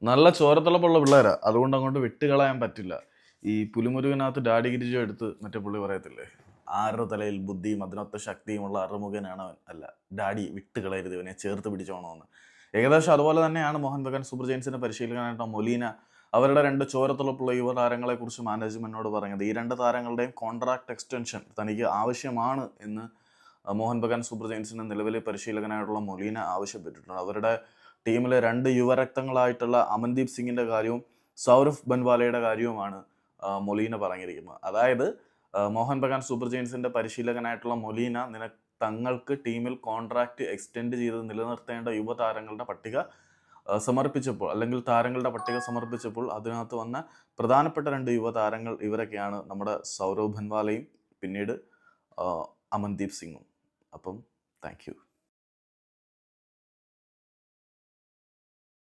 നല്ല ചോരത്തിളപ്പുള്ള പിള്ളേരാ, അതുകൊണ്ട് അങ്ങോട്ട് വിട്ടുകളയാൻ പറ്റില്ല. ഈ പുലിമുരുകനകത്ത് ഡാഡി ഗിരിജോ എടുത്ത് മറ്റേ പുള്ളി പറയത്തില്ലേ, ആരുടെ തലയിൽ ബുദ്ധിയും അതിനൊത്ത ശക്തിയുമുള്ള അറുമുഖനാണ് അവൻ, അല്ല ഡാഡി വിട്ടുകളയരുത് ഇവനെ ചേർത്ത് പിടിച്ചോണമെന്ന്. ഏകദേശം അതുപോലെ തന്നെയാണ് മോഹൻ ബഗാൻ സൂപ്പർ ജയൻസിന്റെ പരിശീലകനായിട്ട് മൊലീന അവരുടെ 2 ചോരത്തിളപ്പുള്ള യുവതാരങ്ങളെ കുറിച്ച് മാനേജ്മെന്റിനോട് പറഞ്ഞത്. ഈ 2 താരങ്ങളുടെയും കോൺട്രാക്ട് എക്സ്റ്റൻഷൻ തനിക്ക് ആവശ്യമാണ് എന്ന് മോഹൻ ബഗാൻ സൂപ്പർ ജയൻസിന്റെ നിലവിലെ പരിശീലകനായിട്ടുള്ള മൊലീന ആവശ്യപ്പെട്ടിട്ടുണ്ട്. അവരുടെ ടീമിലെ 2 യുവരക്തങ്ങളായിട്ടുള്ള അമൻദീപ് സിംഗിന്റെ കാര്യവും സൗരവ് ബൻവാലയുടെ കാര്യവുമാണ് മൊലീന പറഞ്ഞിരിക്കുന്നത്. അതായത് മോഹൻ ബഗാൻ സൂപ്പർ ജയൻസിന്റെ പരിശീലകനായിട്ടുള്ള മൊലീന തങ്ങൾക്ക് ടീമിൽ കോൺട്രാക്ട് എക്സ്റ്റെൻഡ് ചെയ്ത് നിലനിർത്തേണ്ട യുവതാരങ്ങളുടെ പട്ടിക സമർപ്പിച്ചപ്പോൾ, അല്ലെങ്കിൽ താരങ്ങളുടെ പട്ടിക സമർപ്പിച്ചപ്പോൾ അതിനകത്ത് വന്ന പ്രധാനപ്പെട്ട 2 യുവതാരങ്ങൾ ഇവരൊക്കെയാണ്, നമ്മുടെ സൗരവ് ബൻവാലയും പിന്നീട് അമൻദീപ് സിംഗും. അപ്പം താങ്ക് യു.